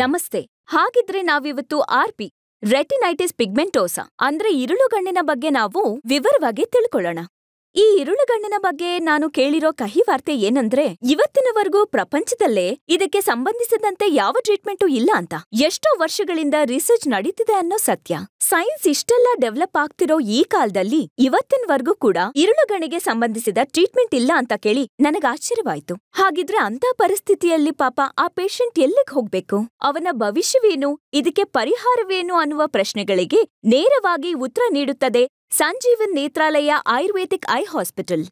ನಮಸ್ತೆ. ಹಾಗಿದ್ರೆ ನಾವಿವತ್ತು ಆರ್ಪಿ ರೆಟಿನೈಟಿಸ್ ಪಿಗ್ಮೆಂಟೋಸಾ ಅಂದ್ರೆ ಇರುಳುಗಣ್ಣಿನ ಬಗ್ಗೆ ನಾವು ವಿವರವಾಗಿ ತಿಳ್ಕೊಳ್ಳೋಣ. ಈ ಇರುಳುಗಣ್ಣಿನ ಬಗ್ಗೆ ನಾನು ಕೇಳಿರೋ ಕಹಿ ವಾರ್ತೆ ಏನಂದ್ರೆ ಇವತ್ತಿನವರೆಗೂ ಪ್ರಪಂಚದಲ್ಲೇ ಇದಕ್ಕೆ ಸಂಬಂಧಿಸಿದಂತೆ ಯಾವ ಟ್ರೀಟ್ಮೆಂಟು ಇಲ್ಲ ಅಂತ. ಎಷ್ಟೋ ವರ್ಷಗಳಿಂದ ರಿಸರ್ಚ್ ನಡೀತಿದೆ ಅನ್ನೋ ಸತ್ಯ. ಸೈನ್ಸ್ ಇಷ್ಟೆಲ್ಲ ಡೆವಲಪ್ ಆಗ್ತಿರೋ ಈ ಕಾಲದಲ್ಲಿ ಇವತ್ತಿನವರೆಗೂ ಕೂಡ ಇರುಳುಗಣ್ಣಿಗೆ ಸಂಬಂಧಿಸಿದ ಟ್ರೀಟ್ಮೆಂಟ್ ಇಲ್ಲ ಅಂತ ಕೇಳಿ ನನಗೆ ಆಶ್ಚರ್ಯವಾಯ್ತು. ಹಾಗಿದ್ರೆ ಅಂತ ಪರಿಸ್ಥಿತಿಯಲ್ಲಿ ಪಾಪ ಆ ಪೇಷಂಟ್ ಎಲ್ಲಿಗೆ ಹೋಗ್ಬೇಕು? ಅವನ ಭವಿಷ್ಯವೇನು? ಇದಕ್ಕೆ ಪರಿಹಾರವೇನು ಅನ್ನುವ ಪ್ರಶ್ನೆಗಳಿಗೆ ನೇರವಾಗಿ ಉತ್ತರ ನೀಡುತ್ತದೆ ಸಂಜೀವನ್ ನೇತ್ರಾಲಯ ಆಯುರ್ವೇದಿಕ್ ಐ ಹಾಸ್ಪಿಟಲ್.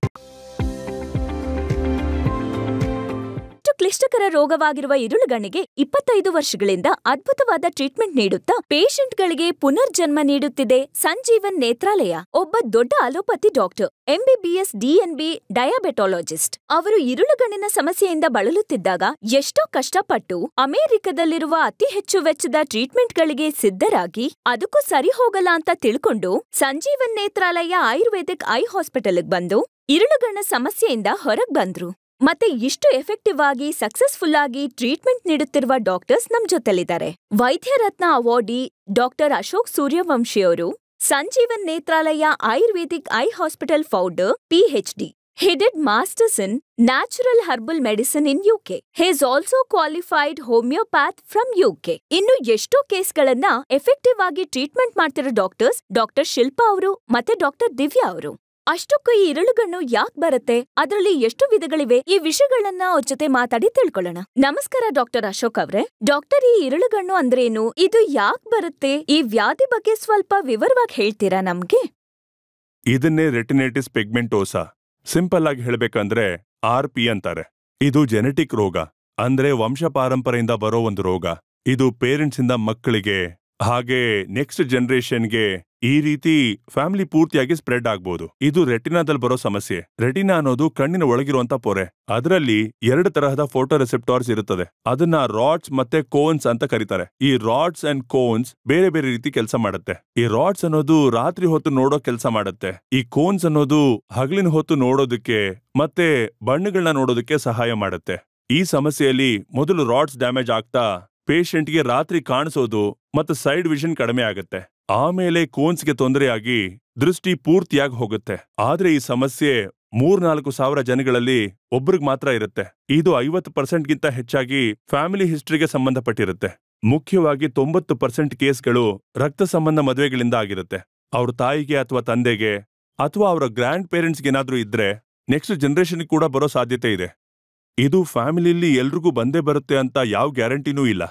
ಕ್ಲಿಷ್ಟಕರ ರೋಗವಾಗಿರುವ ಇರುಳುಗಣ್ಣಿಗೆ 25 ವರ್ಷಗಳಿಂದ ಅದ್ಭುತವಾದ ಟ್ರೀಟ್ಮೆಂಟ್ ನೀಡುತ್ತಾ ಪೇಷಂಟ್ಗಳಿಗೆ ಪುನರ್ಜನ್ಮ ನೀಡುತ್ತಿದೆ ಸಂಜೀವನ್ ನೇತ್ರಾಲಯ. ಒಬ್ಬ ದೊಡ್ಡ ಅಲೋಪತಿ ಡಾಕ್ಟರ್, MBBS DNB ಡಯಾಬೆಟಾಲಜಿಸ್ಟ್. ಅವರು ಇರುಳುಗಣ್ಣಿನ ಸಮಸ್ಯೆಯಿಂದ ಬಳಲುತ್ತಿದ್ದಾಗ ಎಷ್ಟೋ ಕಷ್ಟಪಟ್ಟು ಅಮೆರಿಕದಲ್ಲಿರುವ ಅತಿ ಹೆಚ್ಚು ವೆಚ್ಚದ ಟ್ರೀಟ್ಮೆಂಟ್ಗಳಿಗೆ ಸಿದ್ಧರಾಗಿ ಅದಕ್ಕೂ ಸರಿ ಹೋಗಲ್ಲ ಅಂತ ತಿಳ್ಕೊಂಡು ಸಂಜೀವನ್ ನೇತ್ರಾಲಯ ಆಯುರ್ವೇದಿಕ್ ಐ ಹಾಸ್ಪಿಟಲ್ಗೆ ಬಂದು ಇರುಳುಗಣ್ಣ ಸಮಸ್ಯೆಯಿಂದ ಹೊರಗ್ ಬಂದ್ರು. ಮತ್ತೆ ಇಷ್ಟು ಎಫೆಕ್ಟಿವ್ ಆಗಿ ಸಕ್ಸಸ್ಫುಲ್ ಆಗಿ ಟ್ರೀಟ್ಮೆಂಟ್ ನೀಡುತ್ತಿರುವ ಡಾಕ್ಟರ್ಸ್ ನಮ್ ಜೊತೆಲಿದ್ದಾರೆ. ವೈದ್ಯರತ್ನ ಅವಾರ್ಡಿ ಡಾಕ್ಟರ್ ಅಶೋಕ್ ಸೂರ್ಯವಂಶಿಯವರು Sanjeevan Netralaya Ayurvedic eye hospital founder, PhD. He did masters in natural herbal medicine in UK. He is also qualified homeopath from UK. ಇನ್ನು ಎಷ್ಟೋ ಕೇಸ್ಗಳನ್ನ ಎಫೆಕ್ಟಿವ್ ಆಗಿ ಟ್ರೀಟ್ಮೆಂಟ್ ಮಾಡ್ತಿರೋ ಡಾಕ್ಟರ್ಸ್ ಡಾಕ್ಟರ್ ಶಿಲ್ಪಾ ಅವರು ಮತ್ತೆ ಡಾಕ್ಟರ್ ದಿವ್ಯಾ ಅವರು. ಅಷ್ಟಕ್ಕೂ ಈ ಇರುಳುಗಣ್ಣು ಯಾಕೆ ಬರುತ್ತೆ, ಅದರಲ್ಲಿ ಎಷ್ಟು ವಿಧಗಳಿವೆ, ಈ ವಿಷಯಗಳನ್ನ ಅವ್ರ ಜೊತೆ ಮಾತಾಡಿ ತಿಳ್ಕೊಳ್ಳೋಣ. ನಮಸ್ಕಾರ ಡಾಕ್ಟರ್ ಅಶೋಕ್ ಅವ್ರೆ. ಡಾಕ್ಟರ್, ಈ ಇರುಳುಗಣ್ಣು ಅಂದ್ರೇನು, ಇದು ಯಾಕೆ ಬರುತ್ತೆ, ಈ ವ್ಯಾಧಿ ಬಗ್ಗೆ ಸ್ವಲ್ಪ ವಿವರವಾಗಿ ಹೇಳ್ತೀರಾ ನಮ್ಗೆ? ಇದನ್ನೇ ರೆಟಿನೈಟಿಸ್ ಪಿಗ್ಮೆಂಟೋಸಾ, ಸಿಂಪಲ್ ಆಗಿ ಹೇಳ್ಬೇಕಂದ್ರೆ RP ಅಂತಾರೆ. ಇದು ಜೆನೆಟಿಕ್ ರೋಗ, ಅಂದ್ರೆ ವಂಶ ಪಾರಂಪರೆಯಿಂದ ಬರೋ ಒಂದು ರೋಗ. ಇದು ಪೇರೆಂಟ್ಸ್ ಇಂದ ಮಕ್ಕಳಿಗೆ ಹಾಗೆ ನೆಕ್ಸ್ಟ್ ಜನರೇಷನ್ಗೆ ಈ ರೀತಿ ಫ್ಯಾಮಿಲಿ ಪೂರ್ತಿಯಾಗಿ ಸ್ಪ್ರೆಡ್ ಆಗ್ಬೋದು. ಇದು ರೆಟಿನಾದಲ್ಲಿ ಬರೋ ಸಮಸ್ಯೆ. ರೆಟಿನಾ ಅನ್ನೋದು ಕಣ್ಣಿನ ಒಳಗಿರುವಂತ ಪೊರೆ. ಅದರಲ್ಲಿ 2 ತರಹದ ಫೋಟೋ ರೆಸೆಪ್ಟಾರ್ಸ್ ಇರುತ್ತದೆ. ಅದನ್ನ ರಾಡ್ಸ್ ಮತ್ತೆ ಕೋನ್ಸ್ ಅಂತ ಕರೀತಾರೆ. ಈ ರಾಡ್ಸ್ ಅಂಡ್ ಕೋನ್ಸ್ ಬೇರೆ ಬೇರೆ ರೀತಿ ಕೆಲಸ ಮಾಡುತ್ತೆ. ಈ ರಾಡ್ಸ್ ಅನ್ನೋದು ರಾತ್ರಿ ಹೊತ್ತು ನೋಡೋ ಕೆಲಸ ಮಾಡುತ್ತೆ. ಈ ಕೋನ್ಸ್ ಅನ್ನೋದು ಹಗಲಿನ ಹೊತ್ತು ನೋಡೋದಕ್ಕೆ ಮತ್ತೆ ಬಣ್ಣಗಳನ್ನ ನೋಡೋದಕ್ಕೆ ಸಹಾಯ ಮಾಡುತ್ತೆ. ಈ ಸಮಸ್ಯೆಯಲ್ಲಿ ಮೊದಲು ರಾಡ್ಸ್ ಡ್ಯಾಮೇಜ್ ಆಗ್ತಾ ಪೇಷಂಟ್ಗೆ ರಾತ್ರಿ ಕಾಣಿಸೋದು ಮತ್ತು ಸೈಡ್ ವಿಷನ್ ಕಡಿಮೆ ಆಗುತ್ತೆ. ಆಮೇಲೆ ಕೋನ್ಸ್ಗೆ ತೊಂದರೆಯಾಗಿ ದೃಷ್ಟಿ ಪೂರ್ತಿಯಾಗಿ ಹೋಗುತ್ತೆ. ಆದ್ರೆ ಈ ಸಮಸ್ಯೆ 3-4 ಸಾವಿರ ಜನಗಳಲ್ಲಿ ಒಬ್ರಿಗೆ ಮಾತ್ರ ಇರುತ್ತೆ. ಇದು 50% ಹೆಚ್ಚಾಗಿ ಫ್ಯಾಮಿಲಿ ಹಿಸ್ಟ್ರಿಗೆ ಸಂಬಂಧಪಟ್ಟಿರುತ್ತೆ. ಮುಖ್ಯವಾಗಿ 90% ಕೇಸ್ಗಳು ರಕ್ತ ಸಂಬಂಧ ಮದುವೆಗಳಿಂದ ಆಗಿರುತ್ತೆ. ಅವ್ರ ತಾಯಿಗೆ ಅಥವಾ ತಂದೆಗೆ ಅಥವಾ ಅವರ ಗ್ರ್ಯಾಂಡ್ ಪೇರೆಂಟ್ಸ್ಗೆ ಏನಾದ್ರೂ ಇದ್ರೆ ನೆಕ್ಸ್ಟ್ ಜನರೇಷನ್ ಕೂಡ ಬರೋ ಸಾಧ್ಯತೆ ಇದೆ. ಇದು ಫ್ಯಾಮಿಲಿಯಲ್ಲಿ ಎಲ್ರಿಗೂ ಬಂದೇ ಬರುತ್ತೆ ಅಂತ ಯಾವ ಗ್ಯಾರಂಟಿನೂ ಇಲ್ಲ.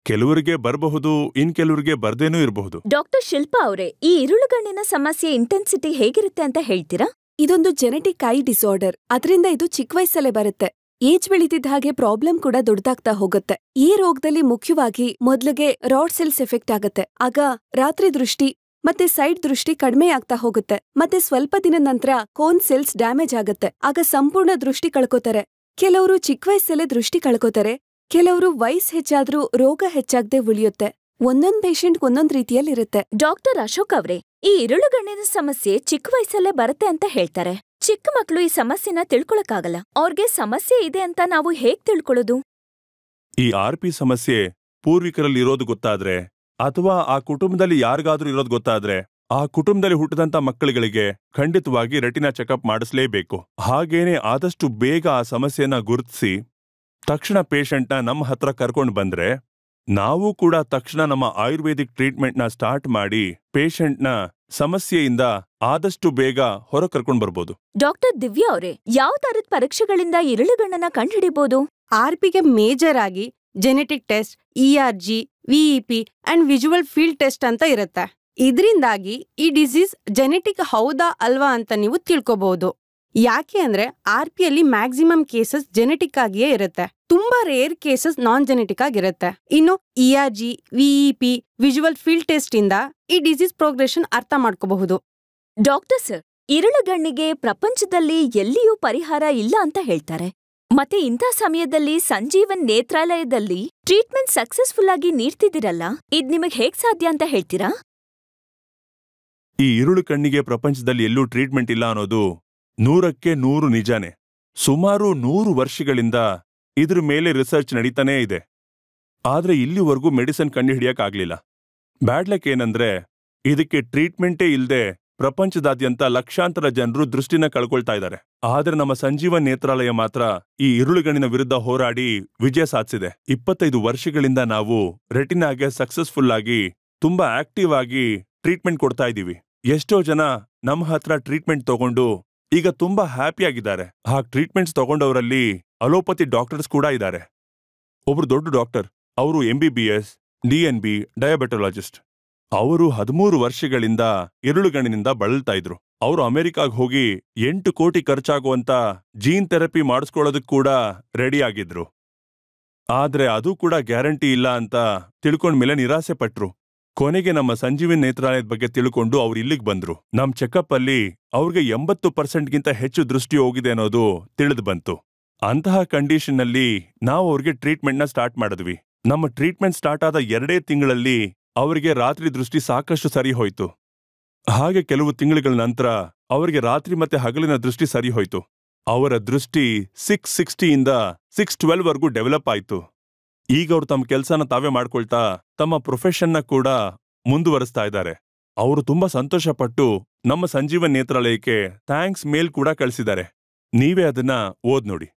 ಕೆಲವರಿಗೆ ಬರಬಹುದು, ಇನ್ ಕೆಲವರಿಗೆ ಬರ್ದೇನೂ ಇರಬಹುದು. ಡಾಕ್ಟರ್ ಶಿಲ್ಪಾ ಅವರೇ, ಈ ಇರುಳುಗಣ್ಣಿನ ಸಮಸ್ಯೆ ಇಂಟೆನ್ಸಿಟಿ ಹೇಗಿರುತ್ತೆ ಅಂತ ಹೇಳ್ತೀರಾ? ಇದೊಂದು ಜೆನೆಟಿಕ್ ಐ ಡಿಸಾರ್ಡರ್. ಅದರಿಂದ ಇದು ಚಿಕ್ಕ ವಯಸ್ಸಲ್ಲೇ ಬರುತ್ತೆ. ಏಜ್ ಬೆಳೀತಿದ್ದ ಹಾಗೆ ಪ್ರಾಬ್ಲಮ್ ಕೂಡ ದೊಡ್ಡದಾಗ್ತಾ ಹೋಗುತ್ತೆ. ಈ ರೋಗದಲ್ಲಿ ಮುಖ್ಯವಾಗಿ ಮೊದ್ಲಿಗೆ ರಾಡ್ ಸೆಲ್ಸ್ ಎಫೆಕ್ಟ್ ಆಗತ್ತೆ. ಆಗ ರಾತ್ರಿ ದೃಷ್ಟಿ ಮತ್ತೆ ಸೈಡ್ ದೃಷ್ಟಿ ಕಡಿಮೆ ಆಗ್ತಾ ಹೋಗುತ್ತೆ. ಮತ್ತೆ ಸ್ವಲ್ಪ ದಿನದ ನಂತರ ಕೋನ್ ಸೆಲ್ಸ್ ಡ್ಯಾಮೇಜ್ ಆಗತ್ತೆ. ಆಗ ಸಂಪೂರ್ಣ ದೃಷ್ಟಿ ಕಳ್ಕೋತಾರೆ. ಕೆಲವರು ಚಿಕ್ಕ ವಯಸ್ಸಲ್ಲೇ ದೃಷ್ಟಿ ಕಳ್ಕೋತಾರೆ. ಕೆಲವರು ವಯಸ್ಸು ಹೆಚ್ಚಾದ್ರೂ ರೋಗ ಹೆಚ್ಚಾಗದೆ ಉಳಿಯುತ್ತೆ. ಒಂದೊಂದ್ ಪೇಷಂಟ್ ಒಂದೊಂದ್ ರೀತಿಯಲ್ಲಿರುತ್ತೆ. ಡಾಕ್ಟರ್ ಅಶೋಕ್ ಅವ್ರೆ, ಈ ಇರುಳುಗಣ್ಣಿನ ಸಮಸ್ಯೆ ಚಿಕ್ಕ ವಯಸ್ಸಲ್ಲೇ ಬರುತ್ತೆ ಅಂತ ಹೇಳ್ತಾರೆ. ಚಿಕ್ಕ ಮಕ್ಕಳು ಈ ಸಮಸ್ಯೆನ ತಿಳ್ಕೊಳಕ್ಕಾಗಲ್ಲ. ಅವ್ರಿಗೆ ಸಮಸ್ಯೆ ಇದೆ ಅಂತ ನಾವು ಹೇಗ್ ತಿಳ್ಕೊಳ್ಳೋದು? ಈ RP ಸಮಸ್ಯೆ ಪೂರ್ವಿಕರಲ್ಲಿ ಇರೋದು ಗೊತ್ತಾದ್ರೆ ಅಥವಾ ಆ ಕುಟುಂಬದಲ್ಲಿ ಯಾರಿಗಾದ್ರೂ ಇರೋದು ಗೊತ್ತಾದ್ರೆ ಆ ಕುಟುಂಬದಲ್ಲಿ ಹುಟ್ಟಿದಂತ ಮಕ್ಕಳುಗಳಿಗೆ ಖಂಡಿತವಾಗಿ ರೆಟಿನಾ ಚೆಕಪ್ ಮಾಡಿಸ್ಲೇಬೇಕು. ಹಾಗೇನೆ ಆದಷ್ಟು ಬೇಗ ಆ ಸಮಸ್ಯೆನ ಗುರುತಿಸಿ ತಕ್ಷಣ ಪೇಷಂಟ್ನ ನಮ್ಮ ಹತ್ರ ಕರ್ಕೊಂಡು ಬಂದ್ರೆ ನಾವು ಕೂಡ ತಕ್ಷಣ ನಮ್ಮ ಆಯುರ್ವೇದಿಕ್ ಟ್ರೀಟ್ಮೆಂಟ್ನ ಸ್ಟಾರ್ಟ್ ಮಾಡಿ ಪೇಷಂಟ್ನ ಸಮಸ್ಯೆಯಿಂದ ಆದಷ್ಟು ಬೇಗ ಹೊರ ಕರ್ಕೊಂಡು ಬರ್ಬೋದು. ಡಾಕ್ಟರ್ ದಿವ್ಯಾ ಅವರೇ, ಯಾವ ತರದ ಪರೀಕ್ಷೆಗಳಿಂದ ಇರುಳುಗಣ್ಣನ ಕಂಡುಹಿಡಿಬಹುದು? RPಗೆ ಮೇಜರ್ ಆಗಿ genetic test, ERG, VEP and visual field test ಅಂತ ಇರುತ್ತೆ. ಇದರಿಂದಾಗಿ ಈ ಡಿಸೀಸ್ ಜೆನೆಟಿಕ್ ಹೌದಾ ಅಲ್ವಾ ಅಂತ ನೀವು ತಿಳ್ಕೊಬಹುದು. ಯಾಕೆ ಅಂದ್ರೆ RPಯಲ್ಲಿ ಮ್ಯಾಕ್ಸಿಮಮ್ ಕೇಸಸ್ ಜೆನೆಟಿಕ್ ಆಗಿಯೇ ಇರುತ್ತೆ. ತುಂಬಾ ರೇರ್ ಕೇಸಸ್ ನಾನ್ ಜೆನೆಟಿಕ್ ಆಗಿರುತ್ತೆ. ಇನ್ನು ERG, VEP, visual field test ಇಂದ ಈ ಡಿಸೀಸ್ ಪ್ರೋಗ್ರೆಷನ್ ಅರ್ಥ ಮಾಡ್ಕೋಬಹುದು. ಡಾಕ್ಟರ್ ಸರ್, ಇರುಳುಗಣ್ಣಿಗೆ ಪ್ರಪಂಚದಲ್ಲಿ ಎಲ್ಲಿಯೂ ಪರಿಹಾರ ಇಲ್ಲ ಅಂತ ಹೇಳ್ತಾರೆ. ಮತ್ತೆ ಇಂಥ ಸಮಯದಲ್ಲಿ ಸಂಜೀವನ್ ನೇತ್ರಾಲಯದಲ್ಲಿ ಟ್ರೀಟ್ಮೆಂಟ್ ಸಕ್ಸಸ್ಫುಲ್ ಆಗಿ ನೀಡ್ತಿದ್ದೀರಲ್ಲ, ಇದ್ ನಿಮಗ್ ಹೇಗ್ ಸಾಧ್ಯ ಅಂತ ಹೇಳ್ತೀರಾ? ಈ ಇರುಳು ಕಣ್ಣಿಗೆ ಪ್ರಪಂಚದಲ್ಲಿ ಎಲ್ಲೂ ಟ್ರೀಟ್ಮೆಂಟ್ ಇಲ್ಲ ಅನ್ನೋದು 100ಕ್ಕೆ 100 ನಿಜಾನೇ. ಸುಮಾರು 100 ವರ್ಷಗಳಿಂದ ಇದ್ರ ಮೇಲೆ ರಿಸರ್ಚ್ ನಡೀತಾನೇ ಇದೆ. ಆದ್ರೆ ಇಲ್ಲಿವರೆಗೂ ಮೆಡಿಸಿನ್ ಕಂಡುಹಿಡಿಯಕ್ಕಾಗ್ಲಿಲ್ಲ. ಬ್ಯಾಡ್ ಲಕ್ ಏನಂದ್ರೆ ಇದಕ್ಕೆ ಟ್ರೀಟ್ಮೆಂಟೇ ಇಲ್ದೆ ಪ್ರಪಂಚದಾದ್ಯಂತ ಲಕ್ಷಾಂತರ ಜನರು ದೃಷ್ಟಿನ ಕಳ್ಕೊಳ್ತಾ ಇದ್ದಾರೆ. ಆದ್ರೆ ನಮ್ಮ ಸಂಜೀವನ್ ನೇತ್ರಾಲಯ ಮಾತ್ರ ಈ ಇರುಳುಗಣ್ಣಿನ ವಿರುದ್ಧ ಹೋರಾಡಿ ವಿಜಯ ಸಾಧಿಸಿದೆ. 25 ವರ್ಷಗಳಿಂದ ನಾವು ರೆಟಿನಾಗೆ ಸಕ್ಸಸ್ಫುಲ್ ಆಗಿ ತುಂಬಾ ಆಕ್ಟಿವ್ ಆಗಿ ಟ್ರೀಟ್ಮೆಂಟ್ ಕೊಡ್ತಾ ಇದೀವಿ. ಎಷ್ಟೋ ಜನ ನಮ್ಮ ಹತ್ರ ಟ್ರೀಟ್ಮೆಂಟ್ ತಗೊಂಡು ಈಗ ತುಂಬಾ ಹ್ಯಾಪಿ ಆಗಿದ್ದಾರೆ. ಟ್ರೀಟ್ಮೆಂಟ್ಸ್ ತಗೊಂಡವರಲ್ಲಿ ಅಲೋಪತಿ ಡಾಕ್ಟರ್ಸ್ ಕೂಡ ಇದ್ದಾರೆ. ಒಬ್ರು ದೊಡ್ಡ ಡಾಕ್ಟರ್, ಅವರು MBBS DNB ಡಯಾಬೆಟಾಲಜಿಸ್ಟ್. ಅವರು 13 ವರ್ಷಗಳಿಂದ ಇರುಳುಗಣ್ಣಿನಿಂದ ಬಳಲ್ತಾ ಇದ್ರು. ಅವರು ಅಮೆರಿಕಾಗ್ ಹೋಗಿ 8 ಕೋಟಿ ಖರ್ಚಾಗುವಂತ ಜೀನ್ ಥೆರಪಿ ಮಾಡಿಸ್ಕೊಳ್ಳೋದಕ್ ಕೂಡ ರೆಡಿ ಆಗಿದ್ರು. ಆದ್ರೆ ಅದು ಕೂಡ ಗ್ಯಾರಂಟಿ ಇಲ್ಲ ಅಂತ ತಿಳ್ಕೊಂಡ್ಮೇಲೆ ನಿರಾಸೆ ಪಟ್ರು. ಕೊನೆಗೆ ನಮ್ಮ ಸಂಜೀವನ್ ನೇತ್ರಾಲಯದ ಬಗ್ಗೆ ತಿಳ್ಕೊಂಡು ಅವ್ರು ಇಲ್ಲಿಗೆ ಬಂದ್ರು. ನಮ್ ಚೆಕಪ್ ಅಲ್ಲಿ ಅವ್ರಿಗೆ 80%ಗಿಂತ ಹೆಚ್ಚು ದೃಷ್ಟಿ ಹೋಗಿದೆ ಅನ್ನೋದು ತಿಳಿದು ಬಂತು. ಅಂತಹ ಕಂಡೀಷನ್ ಅಲ್ಲಿ ನಾವು ಅವ್ರಿಗೆ ಟ್ರೀಟ್ಮೆಂಟ್ನ ಸ್ಟಾರ್ಟ್ ಮಾಡಿದ್ವಿ. ನಮ್ಮ ಟ್ರೀಟ್ಮೆಂಟ್ ಸ್ಟಾರ್ಟ್ ಆದ 2 ತಿಂಗಳಲ್ಲಿ ಅವರಿಗೆ ರಾತ್ರಿ ದೃಷ್ಟಿ ಸಾಕಷ್ಟು ಸರಿ ಹೋಯ್ತು. ಹಾಗೆ ಕೆಲವು ತಿಂಗಳ ನಂತರ ಅವರಿಗೆ ರಾತ್ರಿ ಮತ್ತೆ ಹಗಲಿನ ದೃಷ್ಟಿ ಸರಿ ಹೋಯ್ತು. ಅವರ ದೃಷ್ಟಿ 660ಇಂದ 612 ವರೆಗೂ ಡೆವಲಪ್ ಆಯ್ತು. ಈಗ ಅವ್ರು ತಮ್ಮ ಕೆಲಸನ ತಾವೇ ಮಾಡ್ಕೊಳ್ತಾ ತಮ್ಮ ಪ್ರೊಫೆಷನ್ನ ಕೂಡ ಮುಂದುವರಿಸ್ತಾ ಇದ್ದಾರೆ. ಅವರು ತುಂಬಾ ಸಂತೋಷಪಟ್ಟು ನಮ್ಮ ಸಂಜೀವನ್ ನೇತ್ರಾಲಯಕ್ಕೆ ಥ್ಯಾಂಕ್ಸ್ ಮೇಲ್ ಕೂಡ ಕಳಿಸಿದ್ದಾರೆ. ನೀವೇ ಅದನ್ನ ಓದ್ ನೋಡಿ.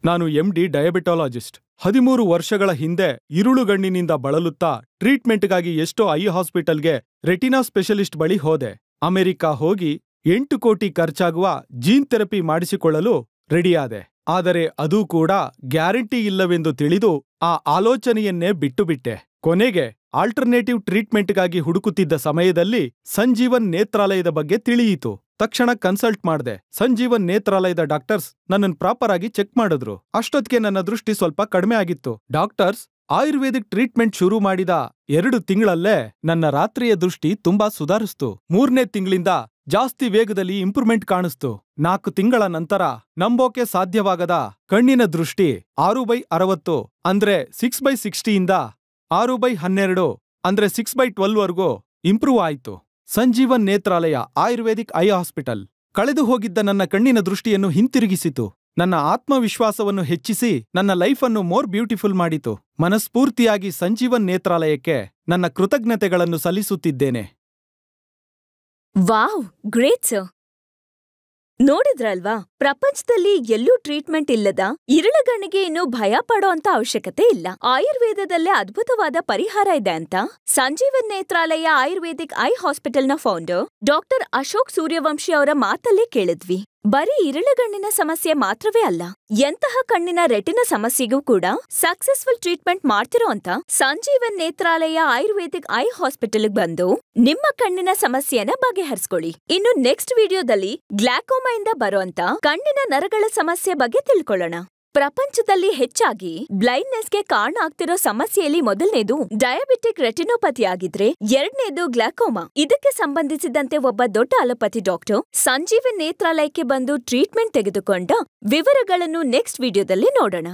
ನಾನು MD ಡಯಾಬಿಟಾಲಜಿಸ್ಟ್. 13 ವರ್ಷಗಳ ಹಿಂದೆ ಇರುಳುಗಣ್ಣಿನಿಂದ ಬಳಲುತ್ತಾ ಟ್ರೀಟ್ಮೆಂಟ್ಗಾಗಿ ಎಷ್ಟೋ ಐ ಹಾಸ್ಪಿಟಲ್ಗೆ ರೆಟಿನಾ ಸ್ಪೆಷಲಿಸ್ಟ್ ಬಳಿ ಹೋದೆ. ಅಮೆರಿಕ ಹೋಗಿ 8 ಕೋಟಿ ಖರ್ಚಾಗುವ ಜೀನ್ ಥೆರಪಿ ಮಾಡಿಸಿಕೊಳ್ಳಲು ರೆಡಿಯಾದೆ. ಆದರೆ ಅದೂ ಕೂಡ ಗ್ಯಾರಂಟಿ ಇಲ್ಲವೆಂದು ತಿಳಿದು ಆ ಆಲೋಚನೆಯನ್ನೇ ಬಿಟ್ಟುಬಿಟ್ಟೆ. ಕೊನೆಗೆ ಆಲ್ಟರ್ನೇಟಿವ್ ಟ್ರೀಟ್ಮೆಂಟ್ಗಾಗಿ ಹುಡುಕುತ್ತಿದ್ದ ಸಮಯದಲ್ಲಿ ಸಂಜೀವನ್ ನೇತ್ರಾಲಯದ ಬಗ್ಗೆ ತಿಳಿಯಿತು. ತಕ್ಷಣ ಕನ್ಸಲ್ಟ್ ಮಾಡ್ದೆ. ಸಂಜೀವನ್ ನೇತ್ರಾಲಯದ ಡಾಕ್ಟರ್ಸ್ ನನ್ನನ್ನು ಪ್ರಾಪರ್ ಆಗಿ ಚೆಕ್ ಮಾಡಿದ್ರು. ಅಷ್ಟೊತ್ತಿಗೆ ನನ್ನ ದೃಷ್ಟಿ ಸ್ವಲ್ಪ ಕಡಿಮೆ ಆಗಿತ್ತು. ಡಾಕ್ಟರ್ಸ್ ಆಯುರ್ವೇದಿಕ್ ಟ್ರೀಟ್ಮೆಂಟ್ ಶುರು ಮಾಡಿದ 2 ತಿಂಗಳಲ್ಲೇ ನನ್ನ ರಾತ್ರಿಯ ದೃಷ್ಟಿ ತುಂಬಾ ಸುಧಾರಿಸ್ತು. 3ನೇ ತಿಂಗಳಿಂದ ಜಾಸ್ತಿ ವೇಗದಲ್ಲಿ ಇಂಪ್ರೂವ್ಮೆಂಟ್ ಕಾಣಿಸ್ತು. 4 ತಿಂಗಳ ನಂತರ ನಂಬೋಕೆ ಸಾಧ್ಯವಾಗದ ಕಣ್ಣಿನ ದೃಷ್ಟಿ 6/60 ಅಂದ್ರೆ 6/60ಇಂದ 6/12 ಅಂದ್ರೆ 6/12 ವರೆಗೂ ಇಂಪ್ರೂವ್ ಆಯ್ತು. ಸಂಜೀವನ್ ನೇತ್ರಾಲಯ ಆಯುರ್ವೇದಿಕ್ ಐ ಹಾಸ್ಪಿಟಲ್ ಕಳೆದು ಹೋಗಿದ್ದ ನನ್ನ ಕಣ್ಣಿನ ದೃಷ್ಟಿಯನ್ನು ಹಿಂತಿರುಗಿಸಿತು. ನನ್ನ ಆತ್ಮವಿಶ್ವಾಸವನ್ನು ಹೆಚ್ಚಿಸಿ ನನ್ನ ಲೈಫನ್ನು ಮೋರ್ ಬ್ಯೂಟಿಫುಲ್ ಮಾಡಿತು. ಮನಸ್ಫೂರ್ತಿಯಾಗಿ ಸಂಜೀವನ್ ನೇತ್ರಾಲಯಕ್ಕೆ ನನ್ನ ಕೃತಜ್ಞತೆಗಳನ್ನು ಸಲ್ಲಿಸುತ್ತಿದ್ದೇನೆ. Wow, great sir. ನೋಡಿದ್ರಲ್ವಾ, ಪ್ರಪಂಚದಲ್ಲಿ ಎಲ್ಲೂ ಟ್ರೀಟ್ಮೆಂಟ್ ಇಲ್ಲದ ಇರುಳುಗಣ್ಣಿಗೆ ಇನ್ನು ಭಯ ಪಡೋ ಅಂತ ಅವಶ್ಯಕತೆ ಇಲ್ಲ. ಆಯುರ್ವೇದದಲ್ಲೇ ಅದ್ಭುತವಾದ ಪರಿಹಾರ ಇದೆ ಅಂತ ಸಂಜೀವನ್ ನೇತ್ರಾಲಯ ಆಯುರ್ವೇದಿಕ್ ಐ ಹಾಸ್ಪಿಟಲ್ನ ಫೌಂಡರ್ ಡಾಕ್ಟರ್ ಅಶೋಕ್ ಸೂರ್ಯವಂಶಿ ಅವರ ಮಾತಲ್ಲೇ ಕೇಳಿದ್ವಿ. ಬರೀ ಇರುಳುಗಣ್ಣಿನ ಸಮಸ್ಯೆ ಮಾತ್ರವೇ ಅಲ್ಲ, ಎಂತಹ ಕಣ್ಣಿನ ರೆಟಿನ ಸಮಸ್ಯೆಗೂ ಕೂಡ ಸಕ್ಸಸ್ಫುಲ್ ಟ್ರೀಟ್ಮೆಂಟ್ ಮಾಡ್ತಿರೋ ಅಂತ ಸಂಜೀವನ್ ನೇತ್ರಾಲಯ ಆಯುರ್ವೇದಿಕ್ ಐ ಹಾಸ್ಪಿಟಲ್ಗೆ ಬಂದು ನಿಮ್ಮ ಕಣ್ಣಿನ ಸಮಸ್ಯೆನ ಬಗೆಹರಿಸ್ಕೊಳ್ಳಿ. ಇನ್ನು ನೆಕ್ಸ್ಟ್ ವಿಡಿಯೋದಲ್ಲಿ ಗ್ಲಾಕೋಮಾ ಇಂದ ಬರೋಂತ ಕಣ್ಣಿನ ನರಗಳ ಸಮಸ್ಯೆ ಬಗ್ಗೆ ತಿಳ್ಕೊಳ್ಳೋಣ. ಪ್ರಪಂಚದಲ್ಲಿ ಹೆಚ್ಚಾಗಿ ಬ್ಲೈಂಡ್ನೆಸ್ಗೆ ಕಾರಣ ಆಗ್ತಿರೋ ಸಮಸ್ಯೆಯಲ್ಲಿ ಮೊದಲನೇದು ಡಯಾಬಿಟಿಕ್ ರೆಟಿನೋಪತಿ ಆಗಿದ್ರೆ, 2ನೇದು ಗ್ಲಾಕೋಮಾ. ಇದಕ್ಕೆ ಸಂಬಂಧಿಸಿದಂತೆ ಒಬ್ಬ ದೊಡ್ಡ ಅಲೋಪತಿ ಡಾಕ್ಟರ್ ಸಂಜೀವನ್ ನೇತ್ರಾಲಯಕ್ಕೆ ಬಂದು ಟ್ರೀಟ್ಮೆಂಟ್ ತೆಗೆದುಕೊಂಡ ವಿವರಗಳನ್ನು ನೆಕ್ಸ್ಟ್ ವಿಡಿಯೋದಲ್ಲಿ ನೋಡೋಣ.